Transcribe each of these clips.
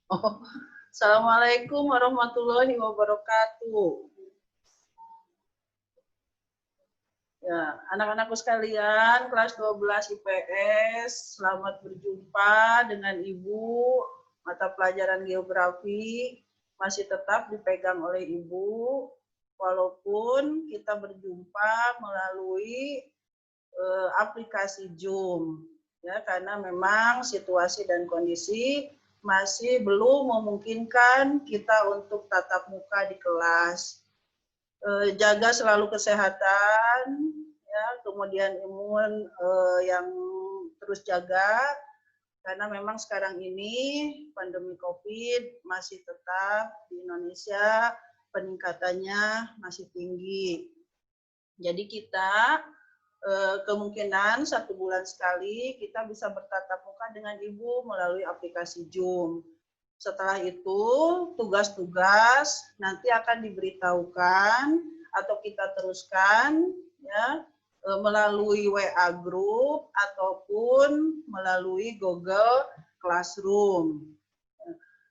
Oh, Assalamualaikum warahmatullahi wabarakatuh. Ya, anak-anakku sekalian, kelas 12 IPS, selamat berjumpa dengan Ibu. Mata pelajaran geografi masih tetap dipegang oleh Ibu, walaupun kita berjumpa melalui aplikasi Zoom. Ya, karena memang situasi dan kondisi masih belum memungkinkan kita untuk tatap muka di kelas. Jaga selalu kesehatan, ya, kemudian imun yang terus jaga, karena memang sekarang ini pandemi COVID masih tetap di Indonesia peningkatannya masih tinggi. Jadi kita kemungkinan 1 bulan sekali kita bisa bertatap muka dengan Ibu melalui aplikasi Zoom. Setelah itu tugas-tugas nanti akan diberitahukan atau kita teruskan ya melalui WA group ataupun melalui Google Classroom.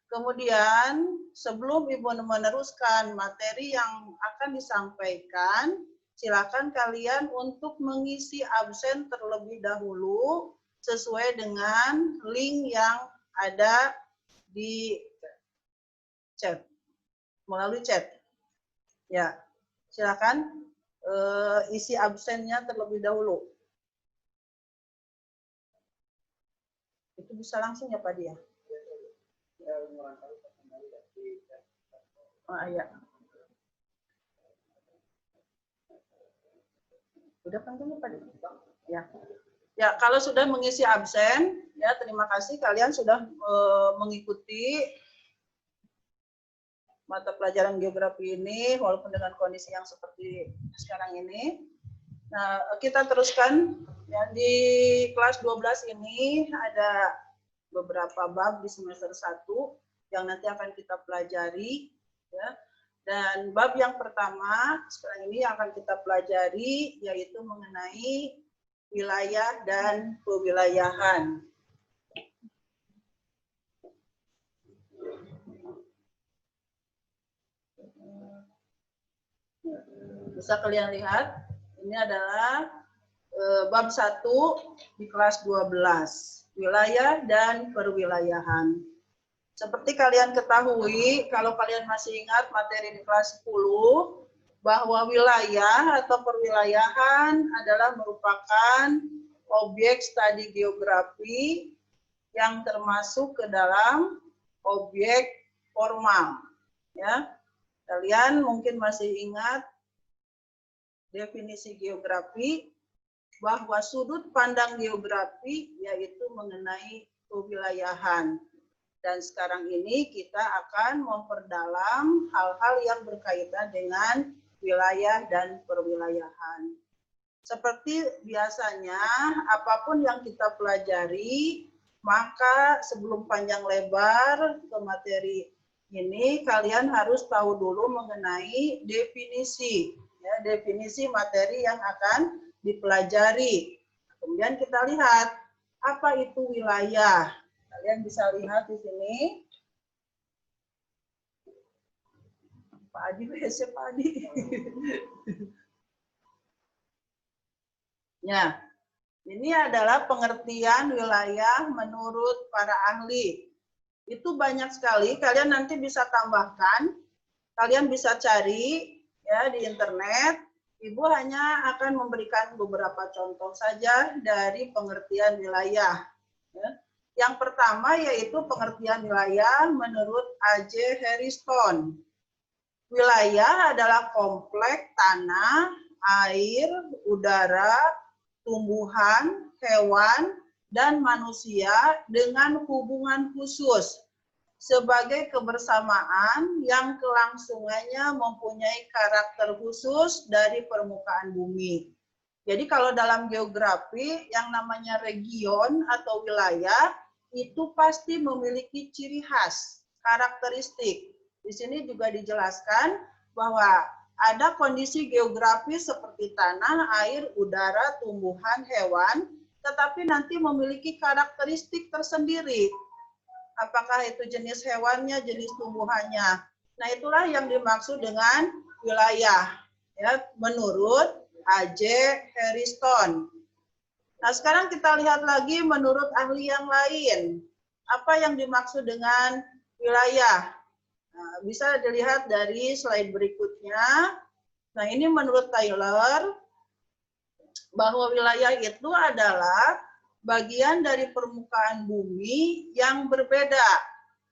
Kemudian sebelum Ibu meneruskan materi yang akan disampaikan, silakan kalian untuk mengisi absen terlebih dahulu sesuai dengan link yang ada di chat, melalui chat. Ya, silakan isi absennya terlebih dahulu. Itu bisa langsung ya Pak Dia? Oh, iya. Udah panggilnya Pak Dia? Ya. Ya, kalau sudah mengisi absen, ya terima kasih kalian sudah mengikuti mata pelajaran geografi ini, walaupun dengan kondisi yang seperti sekarang ini. Nah, kita teruskan. Ya, di kelas 12 ini ada beberapa bab di semester 1 yang nanti akan kita pelajari. Ya. Dan bab yang pertama sekarang ini yang akan kita pelajari yaitu mengenai wilayah dan kewilayahan. Bisa kalian lihat, ini adalah bab 1 di kelas 12, wilayah dan perwilayahan. Seperti kalian ketahui, kalau kalian masih ingat materi di kelas 10, bahwa wilayah atau perwilayahan adalah merupakan objek studi geografi yang termasuk ke dalam objek formal. Ya, kalian mungkin masih ingat definisi geografi bahwa sudut pandang geografi yaitu mengenai kewilayahan. Dan sekarang ini kita akan memperdalam hal-hal yang berkaitan dengan wilayah dan perwilayahan. Seperti biasanya, apapun yang kita pelajari, maka sebelum panjang lebar ke materi ini, kalian harus tahu dulu mengenai definisi, ya, definisi materi yang akan dipelajari. Kemudian kita lihat, apa itu wilayah? Kalian bisa lihat di sini. Pak Adi, Pak Adi. Ya, ini adalah pengertian wilayah menurut para ahli. Itu banyak sekali, kalian nanti bisa tambahkan, kalian bisa cari ya di internet. Ibu hanya akan memberikan beberapa contoh saja dari pengertian wilayah. Ya. Yang pertama yaitu pengertian wilayah menurut A.J. Harrison. Wilayah adalah kompleks tanah, air, udara, tumbuhan, hewan, dan manusia dengan hubungan khusus sebagai kebersamaan yang kelangsungannya mempunyai karakter khusus dari permukaan bumi. Jadi kalau dalam geografi yang namanya region atau wilayah itu pasti memiliki ciri khas, karakteristik. Di sini juga dijelaskan bahwa ada kondisi geografis seperti tanah, air, udara, tumbuhan, hewan, tetapi nanti memiliki karakteristik tersendiri. apakah itu jenis hewannya, jenis tumbuhannya. Nah, itulah yang dimaksud dengan wilayah, ya, menurut A.J. Harrison. Nah, sekarang kita lihat lagi menurut ahli yang lain. Apa yang dimaksud dengan wilayah? Nah, bisa dilihat dari slide berikutnya. Nah, ini menurut Taylor, bahwa wilayah itu adalah bagian dari permukaan bumi yang berbeda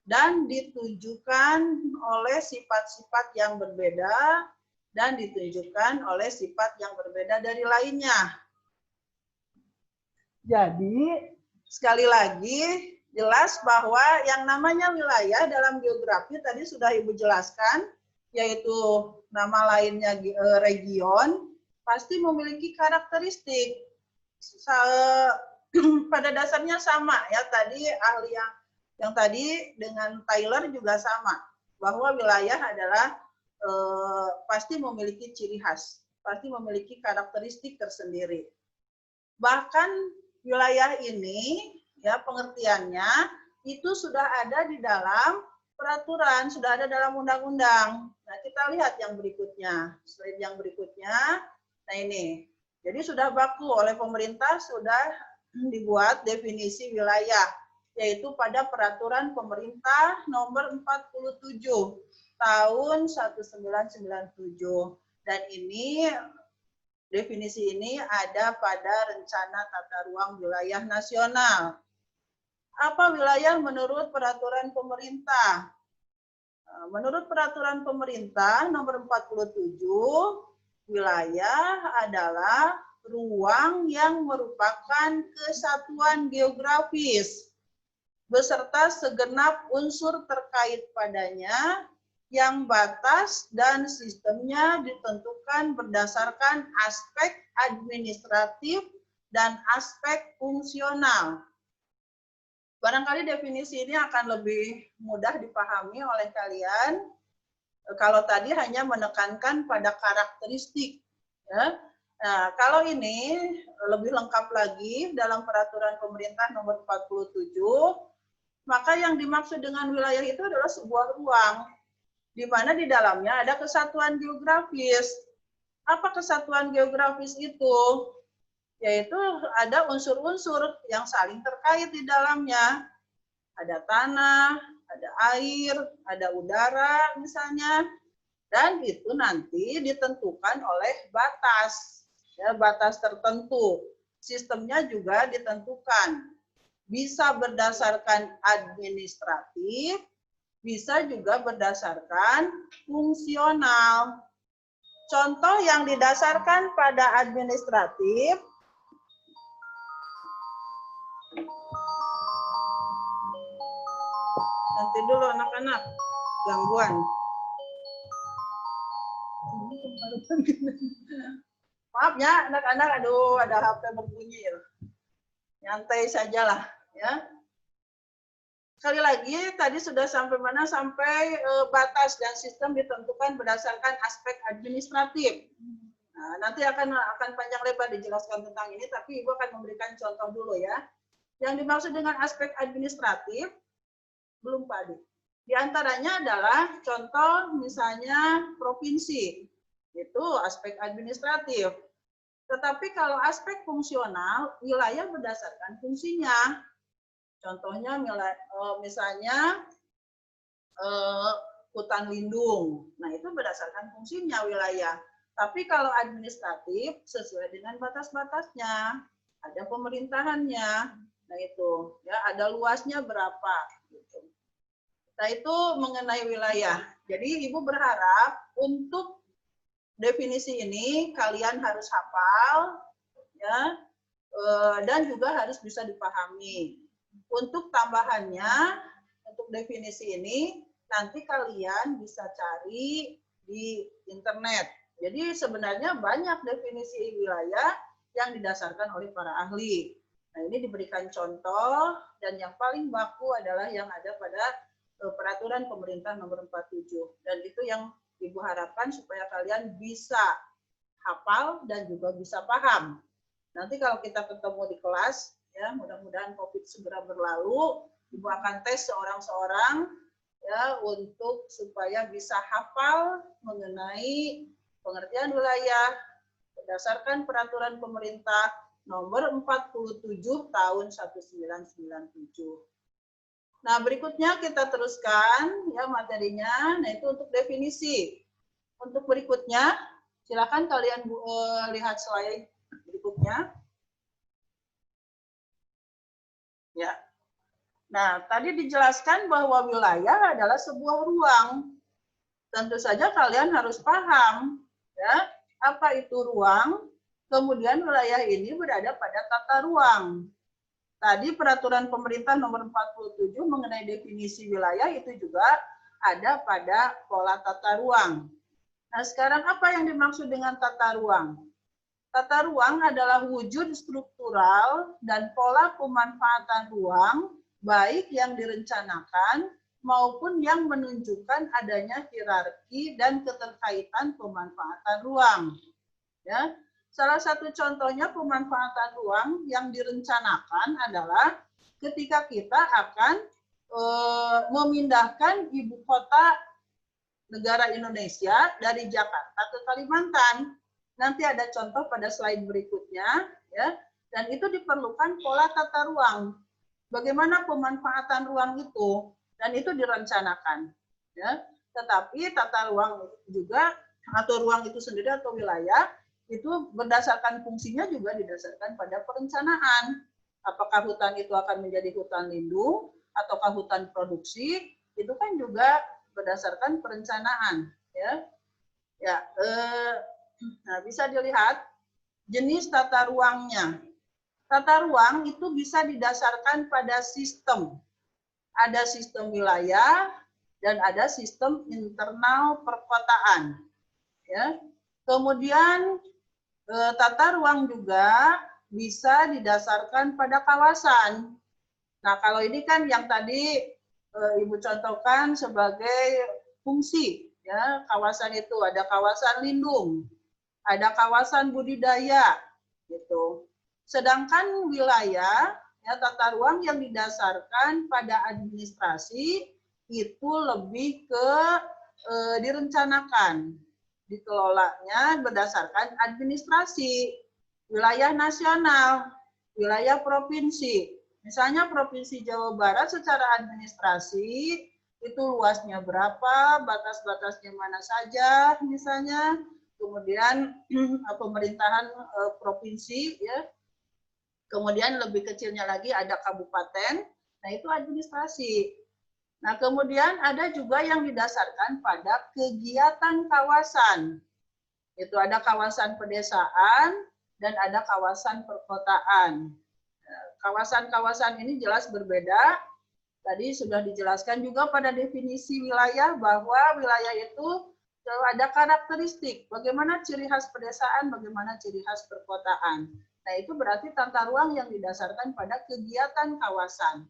dan ditunjukkan oleh sifat-sifat yang berbeda dan ditunjukkan oleh sifat yang berbeda dari lainnya. Jadi, sekali lagi, jelas bahwa yang namanya wilayah dalam geografi tadi sudah Ibu jelaskan, yaitu nama lainnya region, pasti memiliki karakteristik. Pada dasarnya sama ya, tadi ahli yang tadi dengan Taylor juga sama, bahwa wilayah adalah pasti memiliki ciri khas, pasti memiliki karakteristik tersendiri. Bahkan wilayah ini ya pengertiannya itu sudah ada di dalam peraturan, sudah ada dalam undang-undang. Nah, kita lihat yang berikutnya, slide yang berikutnya. Nah, ini. Jadi sudah baku oleh pemerintah, sudah dibuat definisi wilayah, yaitu pada peraturan pemerintah nomor 47 tahun 1997. Dan ini definisi ini ada pada rencana tata ruang wilayah nasional. Apa wilayah menurut peraturan pemerintah? Menurut peraturan pemerintah nomor 47, wilayah adalah ruang yang merupakan kesatuan geografis beserta segenap unsur terkait padanya yang batas dan sistemnya ditentukan berdasarkan aspek administratif dan aspek fungsional. Barangkali definisi ini akan lebih mudah dipahami oleh kalian kalau tadi hanya menekankan pada karakteristik. Ya. Nah, kalau ini lebih lengkap lagi dalam peraturan pemerintah nomor 47, maka yang dimaksud dengan wilayah itu adalah sebuah ruang di mana di dalamnya ada kesatuan geografis. Apa kesatuan geografis itu? Yaitu ada unsur-unsur yang saling terkait di dalamnya. Ada tanah, ada air, ada udara misalnya, dan itu nanti ditentukan oleh batas, ya, batas tertentu. Sistemnya juga ditentukan. Bisa berdasarkan administratif, bisa juga berdasarkan fungsional. Contoh yang didasarkan pada administratif, nanti dulu anak-anak, gangguan. Maaf ya anak-anak, aduh ada HP berbunyi. Nyantai sajalah ya. Sekali lagi, tadi sudah sampai mana? Sampai batas dan sistem ditentukan berdasarkan aspek administratif. Nah, nanti akan panjang lebar dijelaskan tentang ini, tapi Ibu akan memberikan contoh dulu ya. Yang dimaksud dengan aspek administratif, belum Pak Adi. Di antaranya adalah contoh misalnya provinsi, itu aspek administratif. Tetapi kalau aspek fungsional, wilayah berdasarkan fungsinya. Contohnya misalnya hutan lindung. Nah, itu berdasarkan fungsinya wilayah. Tapi kalau administratif sesuai dengan batas-batasnya, ada pemerintahannya. Nah, itu ya ada luasnya berapa gitu. Nah, itu mengenai wilayah. Jadi Ibu berharap untuk definisi ini kalian harus hafal ya, dan juga harus bisa dipahami. Untuk tambahannya, untuk definisi ini, nanti kalian bisa cari di internet. Jadi sebenarnya banyak definisi wilayah yang didasarkan oleh para ahli. Nah, ini diberikan contoh, dan yang paling baku adalah yang ada pada peraturan pemerintah nomor 47. Dan itu yang Ibu harapkan supaya kalian bisa hafal dan juga bisa paham. Nanti kalau kita ketemu di kelas, ya mudah-mudahan COVID segera berlalu, Ibu akan tes seorang-seorang ya untuk supaya bisa hafal mengenai pengertian wilayah berdasarkan peraturan pemerintah nomor 47 tahun 1997. Nah, berikutnya kita teruskan ya materinya. Nah, itu untuk definisi. Untuk berikutnya, silakan kalian lihat slide berikutnya. Ya. Nah, tadi dijelaskan bahwa wilayah adalah sebuah ruang. Tentu saja kalian harus paham ya, apa itu ruang. Kemudian wilayah ini berada pada tata ruang. Tadi peraturan pemerintah nomor 47 mengenai definisi wilayah itu juga ada pada pola tata ruang. Nah, sekarang apa yang dimaksud dengan tata ruang? Tata ruang adalah wujud struktural dan pola pemanfaatan ruang, baik yang direncanakan maupun yang menunjukkan adanya hierarki dan keterkaitan pemanfaatan ruang. Ya, salah satu contohnya pemanfaatan ruang yang direncanakan adalah ketika kita akan memindahkan ibu kota negara Indonesia dari Jakarta ke Kalimantan. Nanti ada contoh pada slide berikutnya, ya. Dan itu diperlukan pola tata ruang. Bagaimana pemanfaatan ruang itu? Dan itu direncanakan, ya. Tetapi tata ruang juga atau ruang itu sendiri atau wilayah itu berdasarkan fungsinya juga didasarkan pada perencanaan. Apakah hutan itu akan menjadi hutan lindung ataukah hutan produksi? Itu kan juga berdasarkan perencanaan, ya. Ya, nah bisa dilihat jenis tata ruangnya. Tata ruang itu bisa didasarkan pada sistem. Ada sistem wilayah dan ada sistem internal perkotaan. Ya. Kemudian tata ruang juga bisa didasarkan pada kawasan. Nah, kalau ini kan yang tadi Ibu contohkan sebagai fungsi, ya, kawasan itu ada kawasan lindung, ada kawasan budidaya, gitu. Sedangkan wilayah, ya, tata ruang yang didasarkan pada administrasi itu lebih ke direncanakan, dikelolanya berdasarkan administrasi, wilayah nasional, wilayah provinsi. Misalnya Provinsi Jawa Barat secara administrasi itu luasnya berapa, batas-batasnya mana saja misalnya, kemudian pemerintahan provinsi ya, kemudian lebih kecilnya lagi ada kabupaten, nah itu administrasi. Nah kemudian ada juga yang didasarkan pada kegiatan kawasan, itu ada kawasan pedesaan dan ada kawasan perkotaan. Kawasan-kawasan ini jelas berbeda. Tadi sudah dijelaskan juga pada definisi wilayah bahwa wilayah itu ada karakteristik. Bagaimana ciri khas pedesaan, bagaimana ciri khas perkotaan. Nah itu berarti tata ruang yang didasarkan pada kegiatan kawasan.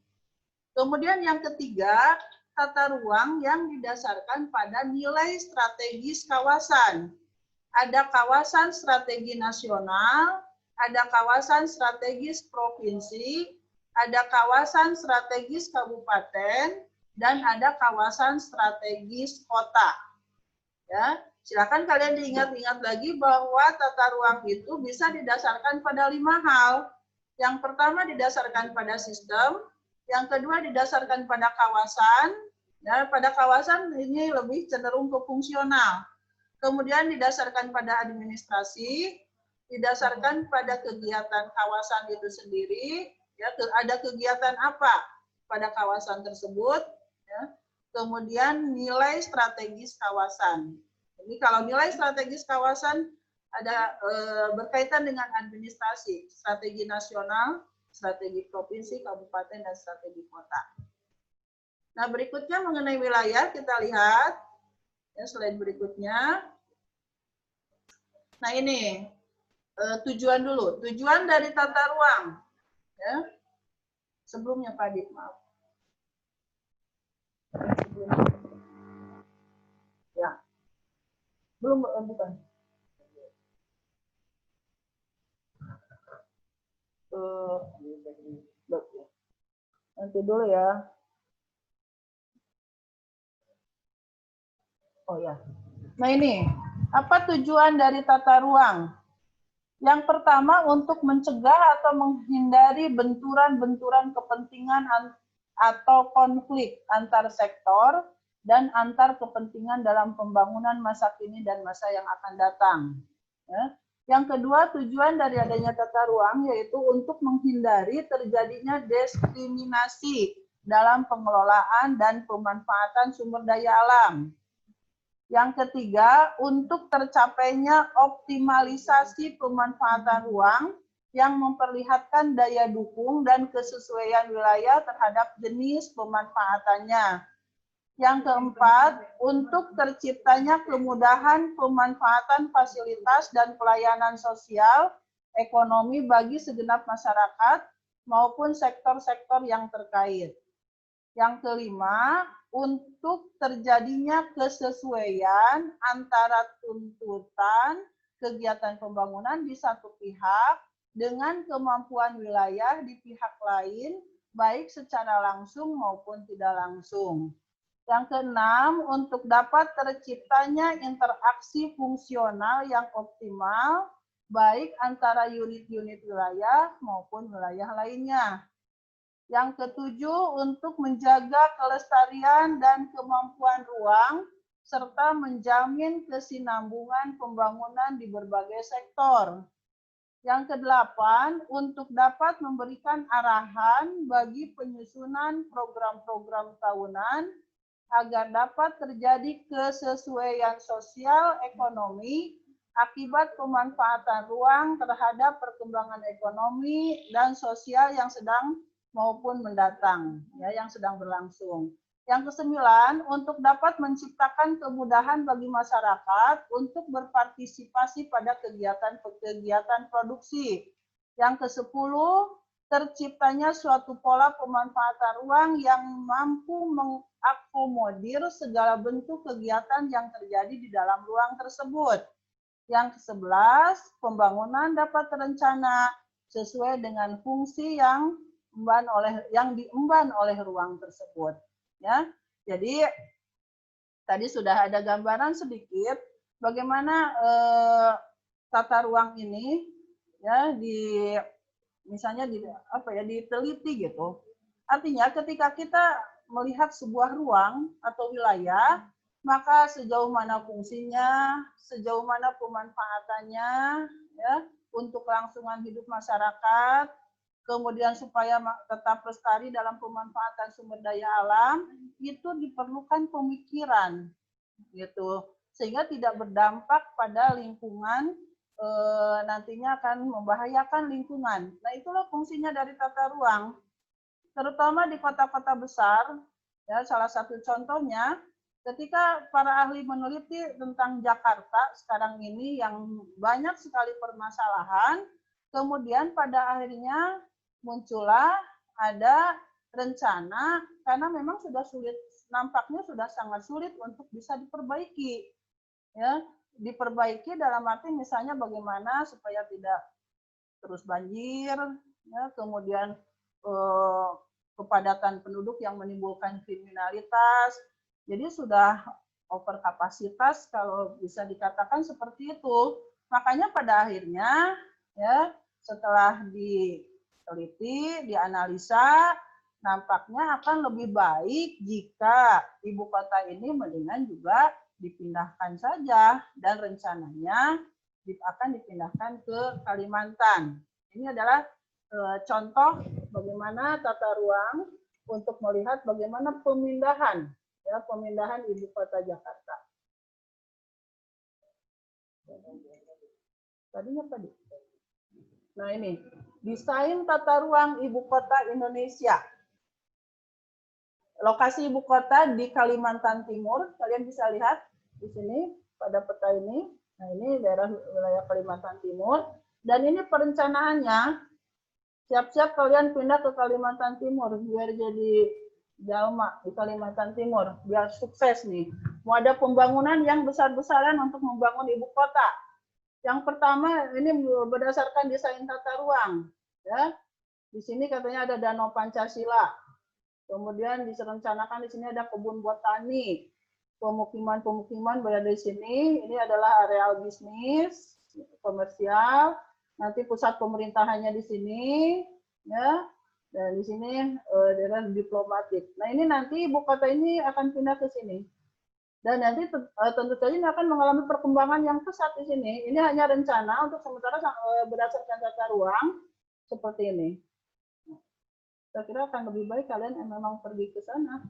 Kemudian yang ketiga, tata ruang yang didasarkan pada nilai strategis kawasan. Ada kawasan strategi nasional, ada kawasan strategis provinsi, ada kawasan strategis kabupaten, dan ada kawasan strategis kota. Ya, silakan kalian diingat-ingat lagi bahwa tata ruang itu bisa didasarkan pada 5 hal. Yang pertama didasarkan pada sistem, yang kedua didasarkan pada kawasan. Ya, pada kawasan ini lebih cenderung ke fungsional. Kemudian didasarkan pada administrasi, didasarkan pada kegiatan kawasan itu sendiri, ya, ada kegiatan apa pada kawasan tersebut, ya. Kemudian nilai strategis kawasan. Jadi kalau nilai strategis kawasan ada berkaitan dengan administrasi, strategi nasional, strategi provinsi, kabupaten, dan strategi kota. Nah berikutnya mengenai wilayah kita lihat, ya, slide berikutnya. Nah ini tujuan dulu, tujuan dari tata ruang. Ya. Sebelumnya Pak Dik, maaf. Ya, belum bukan. Nanti dulu ya. Oh ya. Nah ini, apa tujuan dari tata ruang? Yang pertama untuk mencegah atau menghindari benturan-benturan kepentingan atau konflik antar sektor dan antar kepentingan dalam pembangunan masa kini dan masa yang akan datang. Ya. Yang kedua, tujuan dari adanya tata ruang yaitu untuk menghindari terjadinya diskriminasi dalam pengelolaan dan pemanfaatan sumber daya alam. Yang ketiga, untuk tercapainya optimalisasi pemanfaatan ruang yang memperlihatkan daya dukung dan kesesuaian wilayah terhadap jenis pemanfaatannya. Yang keempat, untuk terciptanya kemudahan pemanfaatan fasilitas dan pelayanan sosial, ekonomi bagi segenap masyarakat maupun sektor-sektor yang terkait. Yang kelima, untuk terjadinya kesesuaian antara tuntutan kegiatan pembangunan di satu pihak dengan kemampuan wilayah di pihak lain, baik secara langsung maupun tidak langsung. Yang keenam, untuk dapat terciptanya interaksi fungsional yang optimal, baik antara unit-unit wilayah maupun wilayah lainnya. Yang ketujuh, untuk menjaga kelestarian dan kemampuan ruang, serta menjamin kesinambungan pembangunan di berbagai sektor. Yang kedelapan, untuk dapat memberikan arahan bagi penyusunan program-program tahunan, agar dapat terjadi kesesuaian sosial ekonomi akibat pemanfaatan ruang terhadap perkembangan ekonomi dan sosial yang sedang maupun mendatang, ya, yang sedang berlangsung. Yang kesembilan, untuk dapat menciptakan kemudahan bagi masyarakat untuk berpartisipasi pada kegiatan produksi. Yang kesepuluh, terciptanya suatu pola pemanfaatan ruang yang mampu mengakomodir segala bentuk kegiatan yang terjadi di dalam ruang tersebut. Yang ke-11, pembangunan dapat terencana sesuai dengan fungsi yang diemban oleh ruang tersebut. Ya, jadi tadi sudah ada gambaran sedikit bagaimana tata ruang ini ya misalnya diteliti gitu. Artinya ketika kita melihat sebuah ruang atau wilayah, maka sejauh mana fungsinya, sejauh mana pemanfaatannya ya untuk kelangsungan hidup masyarakat, kemudian supaya tetap lestari dalam pemanfaatan sumber daya alam, itu diperlukan pemikiran gitu, sehingga tidak berdampak pada lingkungan, nantinya akan membahayakan lingkungan. Nah, itulah fungsinya dari tata ruang, terutama di kota-kota besar. Ya, salah satu contohnya, ketika para ahli meneliti tentang Jakarta sekarang ini yang banyak sekali permasalahan, kemudian pada akhirnya muncullah ada rencana, karena memang sudah sulit, nampaknya sudah sangat sulit untuk bisa diperbaiki. Ya, diperbaiki dalam arti misalnya bagaimana supaya tidak terus banjir, ya, kemudian kepadatan penduduk yang menimbulkan kriminalitas. Jadi sudah over kapasitas kalau bisa dikatakan seperti itu. Makanya pada akhirnya ya setelah diteliti, dianalisa, nampaknya akan lebih baik jika ibu kota ini mendingan juga dipindahkan saja, dan rencananya akan dipindahkan ke Kalimantan. Ini adalah contoh bagaimana tata ruang untuk melihat bagaimana pemindahan ibu kota Jakarta. Tadinya tadi. Nah ini, desain tata ruang ibu kota Indonesia. Lokasi ibu kota di Kalimantan Timur, kalian bisa lihat di sini pada peta ini. Nah ini daerah wilayah Kalimantan Timur, dan ini perencanaannya. Siap-siap kalian pindah ke Kalimantan Timur biar jadi jalma di Kalimantan Timur, biar sukses nih. Mau ada pembangunan yang besar-besaran untuk membangun ibu kota. Yang pertama ini berdasarkan desain tata ruang, ya. Di sini katanya ada Danau Pancasila. Kemudian direncanakan di sini ada kebun botani, pemukiman-pemukiman berada di sini. Ini adalah areal bisnis, komersial. Nanti pusat pemerintahannya di sini, ya. Dan di sini daerah diplomatik. Nah ini nanti ibu kota ini akan pindah ke sini. Dan nanti tentu saja ini akan mengalami perkembangan yang pesat di sini. Ini hanya rencana untuk sementara berdasarkan tata ruang seperti ini. Saya kira akan lebih baik kalian yang memang pergi ke sana,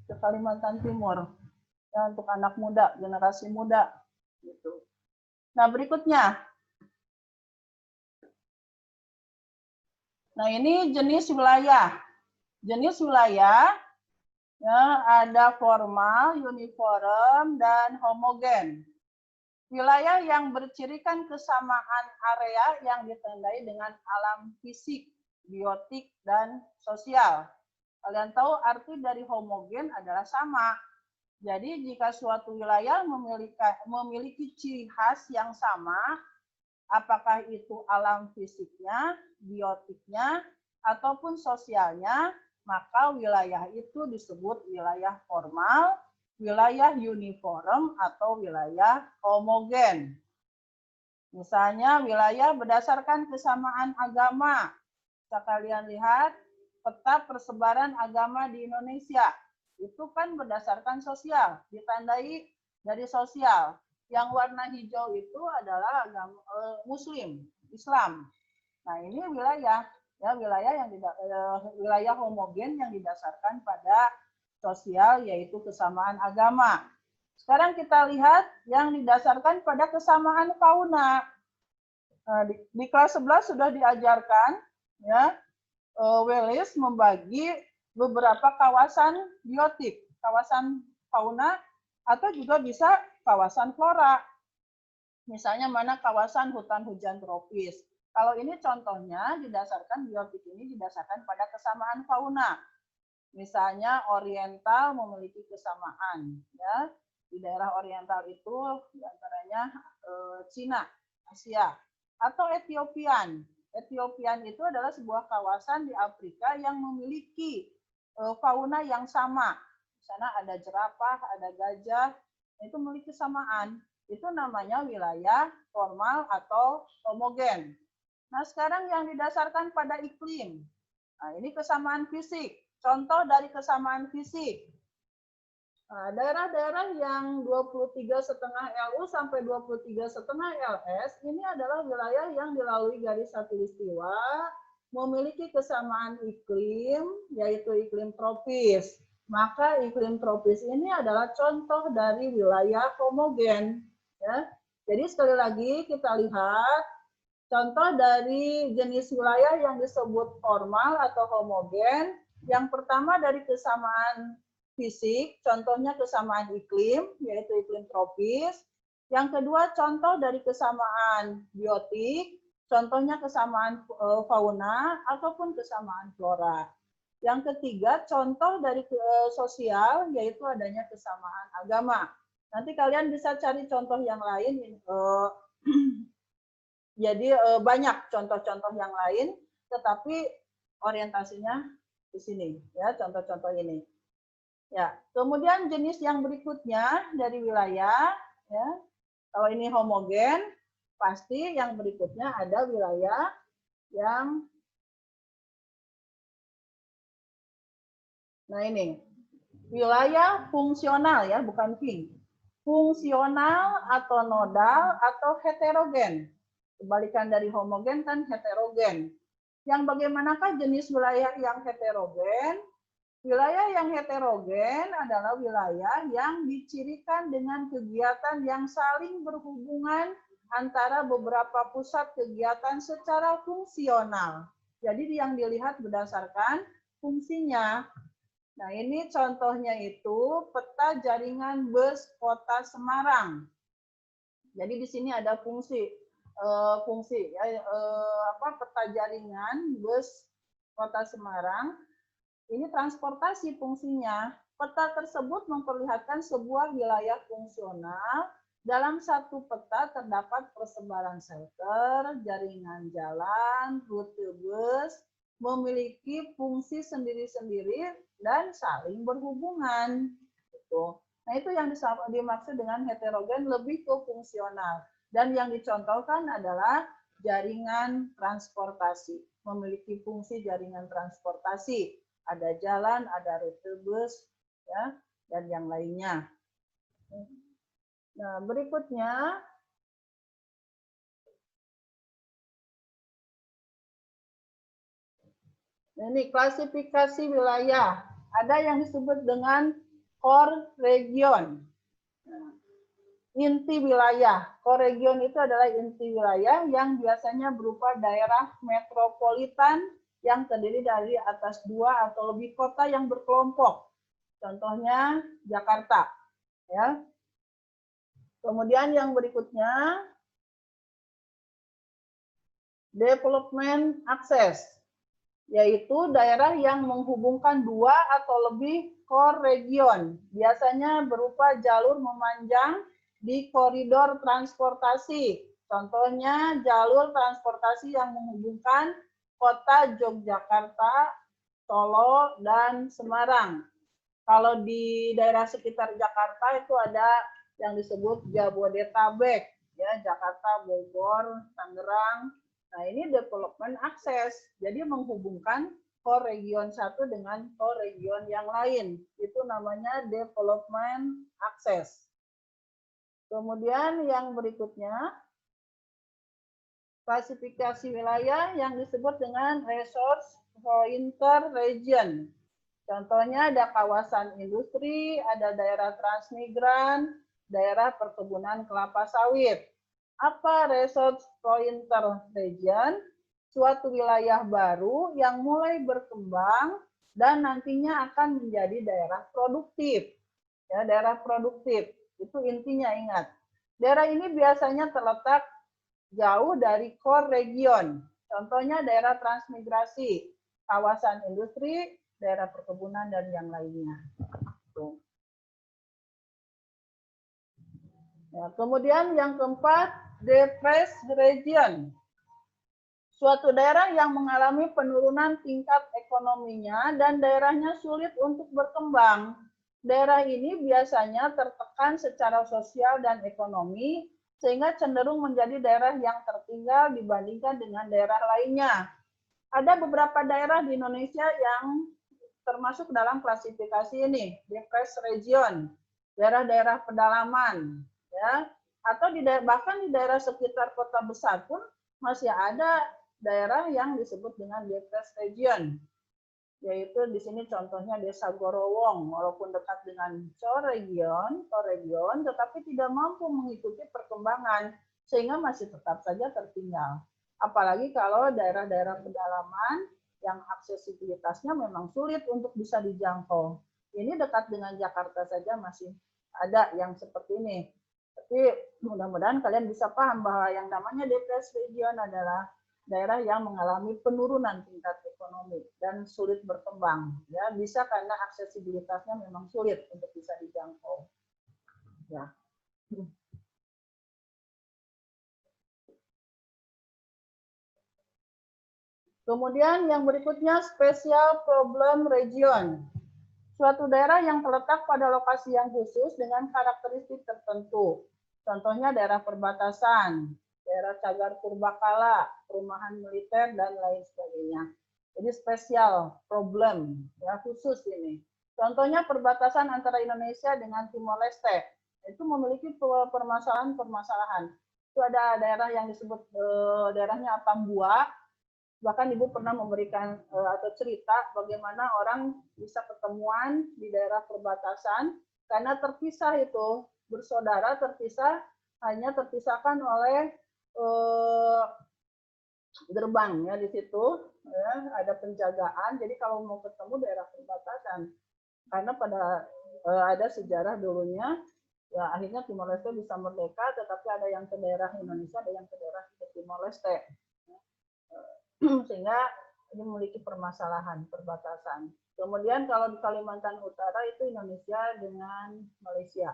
ke Kalimantan Timur, ya, untuk anak muda, generasi muda. Gitu. Nah berikutnya, nah ini jenis wilayah. Jenis wilayah ya, ada formal, uniform, dan homogen. Wilayah yang bercirikan kesamaan area yang ditandai dengan alam fisik, biotik, dan sosial. Kalian tahu arti dari homogen adalah sama. Jadi jika suatu wilayah memiliki ciri khas yang sama, apakah itu alam fisiknya, biotiknya, ataupun sosialnya, maka wilayah itu disebut wilayah formal, wilayah uniform, atau wilayah homogen. Misalnya wilayah berdasarkan kesamaan agama. Bisa kalian lihat peta persebaran agama di Indonesia. Itu kan berdasarkan sosial, ditandai dari sosial. Yang warna hijau itu adalah agama Muslim, Islam. Nah ini wilayah, ya wilayah yang wilayah homogen yang didasarkan pada sosial, yaitu kesamaan agama. Sekarang kita lihat yang didasarkan pada kesamaan fauna. Nah, di kelas 11 sudah diajarkan, ya, Wallace membagi beberapa kawasan biotik, kawasan fauna, atau juga bisa kawasan flora. Misalnya mana kawasan hutan hujan tropis. Kalau ini contohnya didasarkan biotik ini didasarkan pada kesamaan fauna. Misalnya oriental memiliki kesamaan, ya. Di daerah oriental itu diantaranya Cina, Asia, atau Etiopian. Etiopian itu adalah sebuah kawasan di Afrika yang memiliki fauna yang sama. Di sana ada jerapah, ada gajah, itu memiliki kesamaan. Itu namanya wilayah formal atau homogen. Nah, sekarang yang didasarkan pada iklim. Nah, ini kesamaan fisik. Contoh dari kesamaan fisik. Daerah-daerah yang 23,5 LU sampai 23,5 LS ini adalah wilayah yang dilalui garis khatulistiwa, memiliki kesamaan iklim, yaitu iklim tropis. Maka iklim tropis ini adalah contoh dari wilayah homogen. Ya. Jadi sekali lagi kita lihat contoh dari jenis wilayah yang disebut formal atau homogen. Yang pertama dari kesamaan fisik, contohnya kesamaan iklim, yaitu iklim tropis. Yang kedua, contoh dari kesamaan biotik, contohnya kesamaan fauna ataupun kesamaan flora. Yang ketiga, contoh dari sosial, yaitu adanya kesamaan agama. Nanti kalian bisa cari contoh yang lain. Jadi banyak contoh-contoh yang lain, tetapi orientasinya di sini, ya contoh-contoh ini. Ya, kemudian jenis yang berikutnya dari wilayah, ya, kalau ini homogen, pasti yang berikutnya ada wilayah yang, nah ini, wilayah fungsional ya, bukan pink. Fungsional atau nodal atau heterogen. Kebalikan dari homogen kan heterogen. Yang bagaimanakah jenis wilayah yang heterogen? Wilayah yang heterogen adalah wilayah yang dicirikan dengan kegiatan yang saling berhubungan antara beberapa pusat kegiatan secara fungsional. Jadi yang dilihat berdasarkan fungsinya. Nah ini contohnya itu peta jaringan bus kota Semarang. Jadi di sini ada fungsi peta jaringan bus kota Semarang. Ini transportasi fungsinya. Peta tersebut memperlihatkan sebuah wilayah fungsional. Dalam satu peta terdapat persebaran shelter, jaringan jalan, rute bus, memiliki fungsi sendiri-sendiri dan saling berhubungan. Gitu. Nah, itu yang dimaksud dengan heterogen, lebih ke fungsional. Dan yang dicontohkan adalah jaringan transportasi, memiliki fungsi jaringan transportasi. Ada jalan, ada rute bus, ya, dan yang lainnya. Nah, berikutnya ini klasifikasi wilayah. Ada yang disebut dengan core region. Inti wilayah. Core region itu adalah inti wilayah yang biasanya berupa daerah metropolitan yang terdiri dari atas 2 atau lebih kota yang berkelompok. Contohnya Jakarta. Ya. Kemudian yang berikutnya, development access, yaitu daerah yang menghubungkan 2 atau lebih core region, biasanya berupa jalur memanjang di koridor transportasi. Contohnya jalur transportasi yang menghubungkan kota Yogyakarta, Solo, dan Semarang. Kalau di daerah sekitar Jakarta itu ada yang disebut Jabodetabek, ya, Jakarta, Bogor, Tangerang. Nah, ini development access. Jadi menghubungkan core region satu dengan core region yang lain. Itu namanya development access. Kemudian yang berikutnya, klasifikasi wilayah yang disebut dengan resource pointer region. Contohnya ada kawasan industri, ada daerah transmigran, daerah perkebunan kelapa sawit. Apa resource pointer region? Suatu wilayah baru yang mulai berkembang dan nantinya akan menjadi daerah produktif. Ya, daerah produktif. Itu intinya, ingat. Daerah ini biasanya terletak jauh dari core region. Contohnya daerah transmigrasi, kawasan industri, daerah perkebunan, dan yang lainnya. Ya, kemudian yang keempat, depressed region. Suatu daerah yang mengalami penurunan tingkat ekonominya dan daerahnya sulit untuk berkembang. Daerah ini biasanya tertekan secara sosial dan ekonomi, sehingga cenderung menjadi daerah yang tertinggal dibandingkan dengan daerah lainnya. Ada beberapa daerah di Indonesia yang termasuk dalam klasifikasi ini, depressed region, daerah-daerah pedalaman, ya, atau bahkan di daerah sekitar kota besar pun masih ada daerah yang disebut dengan depressed region, yaitu di sini contohnya Desa Gorowong, walaupun dekat dengan core region, tetapi tidak mampu mengikuti perkembangan sehingga masih tetap saja tertinggal. Apalagi kalau daerah-daerah pedalaman yang aksesibilitasnya memang sulit untuk bisa dijangkau. Ini dekat dengan Jakarta saja masih ada yang seperti ini. Tapi mudah-mudahan kalian bisa paham bahwa yang namanya depressed region adalah daerah yang mengalami penurunan tingkat ekonomi dan sulit berkembang. Ya, bisa karena aksesibilitasnya memang sulit untuk bisa dijangkau. Ya. Kemudian yang berikutnya special problem region. Suatu daerah yang terletak pada lokasi yang khusus dengan karakteristik tertentu. Contohnya daerah perbatasan, daerah cagar purbakala, perumahan militer, dan lain sebagainya. Jadi spesial problem, ya, khusus ini. Contohnya perbatasan antara Indonesia dengan Timor Leste. Itu memiliki permasalahan-permasalahan. Itu ada daerah yang disebut daerahnya Atambua. Bahkan Ibu pernah memberikan atau cerita bagaimana orang bisa ketemuan di daerah perbatasan karena terpisah itu, bersaudara terpisah, hanya terpisahkan oleh gerbang ya di situ, ya, ada penjagaan. Jadi kalau mau ketemu daerah perbatasan, karena pada ada sejarah dulunya, ya akhirnya Timor Leste bisa merdeka, tetapi ada yang ke daerah Indonesia, ada yang ke daerah Timor Leste. Sehingga ini memiliki permasalahan perbatasan. Kemudian kalau di Kalimantan Utara itu Indonesia dengan Malaysia.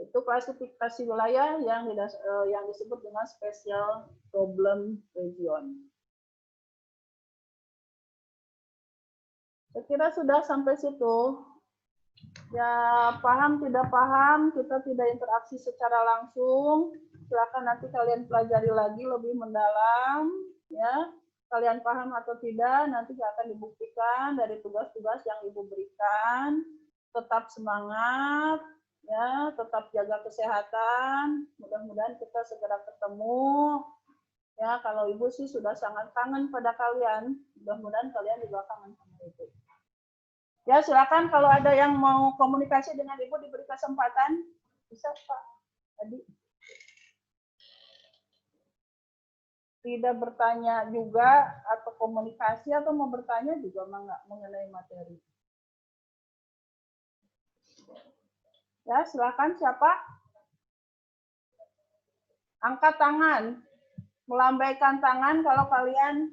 Itu klasifikasi wilayah yang disebut dengan special problem region. Saya kira sudah sampai situ. Ya, paham tidak paham, kita tidak interaksi secara langsung. Silakan nanti kalian pelajari lagi lebih mendalam, ya. Kalian paham atau tidak, nanti akan dibuktikan dari tugas-tugas yang Ibu berikan. Tetap semangat, ya, tetap jaga kesehatan. Mudah-mudahan kita segera ketemu. Ya, kalau Ibu sih sudah sangat kangen pada kalian. Mudah-mudahan kalian juga kangen sama Ibu. Ya, silakan kalau ada yang mau komunikasi dengan Ibu diberi kesempatan. Bisa, Pak. Tadi. Tidak bertanya juga atau komunikasi atau mau bertanya juga enggak mengenai materi. Ya, silakan siapa? Angkat tangan. Melambaikan tangan kalau kalian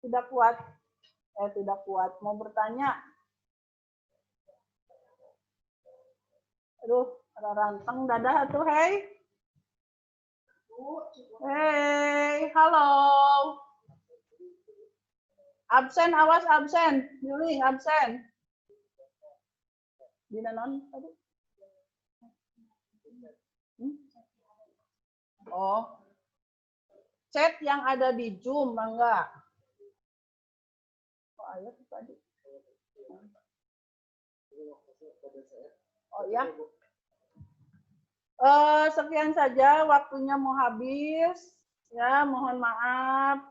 tidak kuat. Tidak kuat. Mau bertanya? Aduh, ada ranteng dadah tuh, hei. Hei, halo. Absen, awas absen. Yuli, absen. Dina non tadi? Oh. Chat yang ada di Zoom, enggak? Oh, ayo tadi. Oh ya. Sekian saja, waktunya mau habis. Ya, mohon maaf.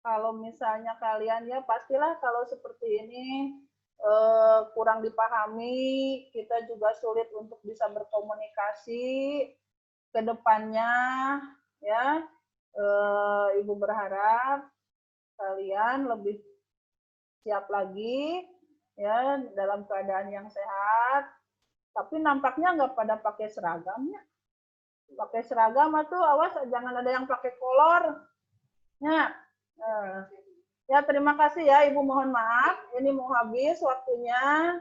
Kalau misalnya kalian ya pastilah kalau seperti ini kurang dipahami, kita juga sulit untuk bisa berkomunikasi ke depannya. Ya, Ibu berharap kalian lebih siap lagi ya dalam keadaan yang sehat. Tapi nampaknya nggak pada pakai seragamnya. Pakai seragam tuh awas jangan ada yang pakai kolor. Ya, ya terima kasih ya Ibu, mohon maaf. Ini mau habis waktunya.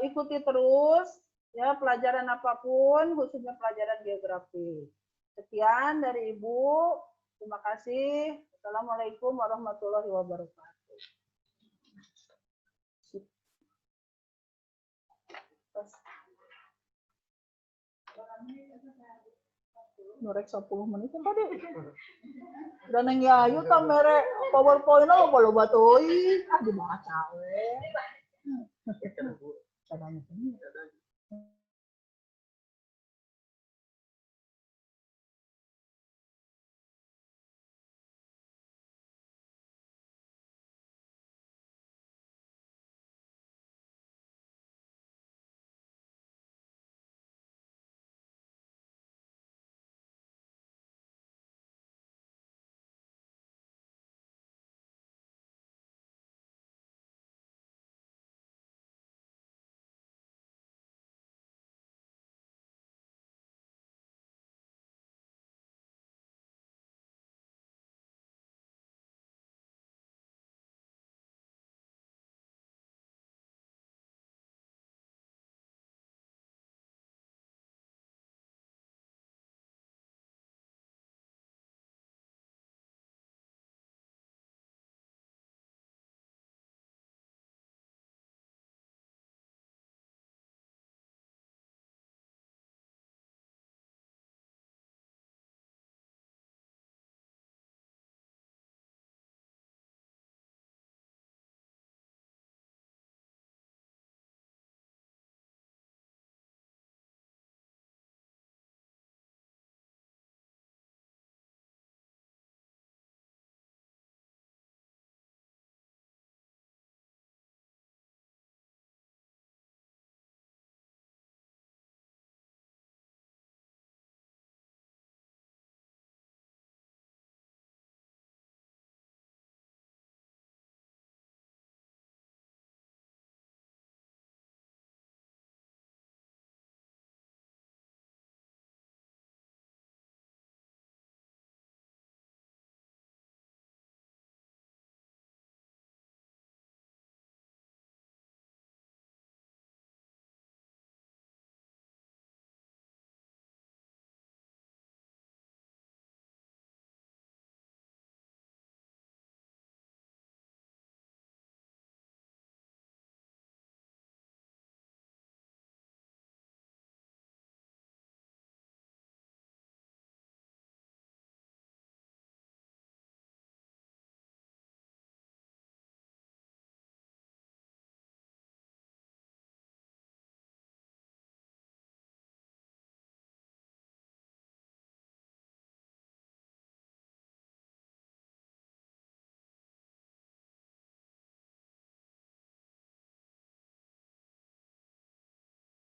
Ikuti terus ya pelajaran apapun, khususnya pelajaran geografi. Sekian dari Ibu. Terima kasih. Assalamualaikum warahmatullahi wabarakatuh. Norek 10 menit kan tadi. Dan yang Yayu kan mere PowerPoint lo loba teuing. Dibaca we.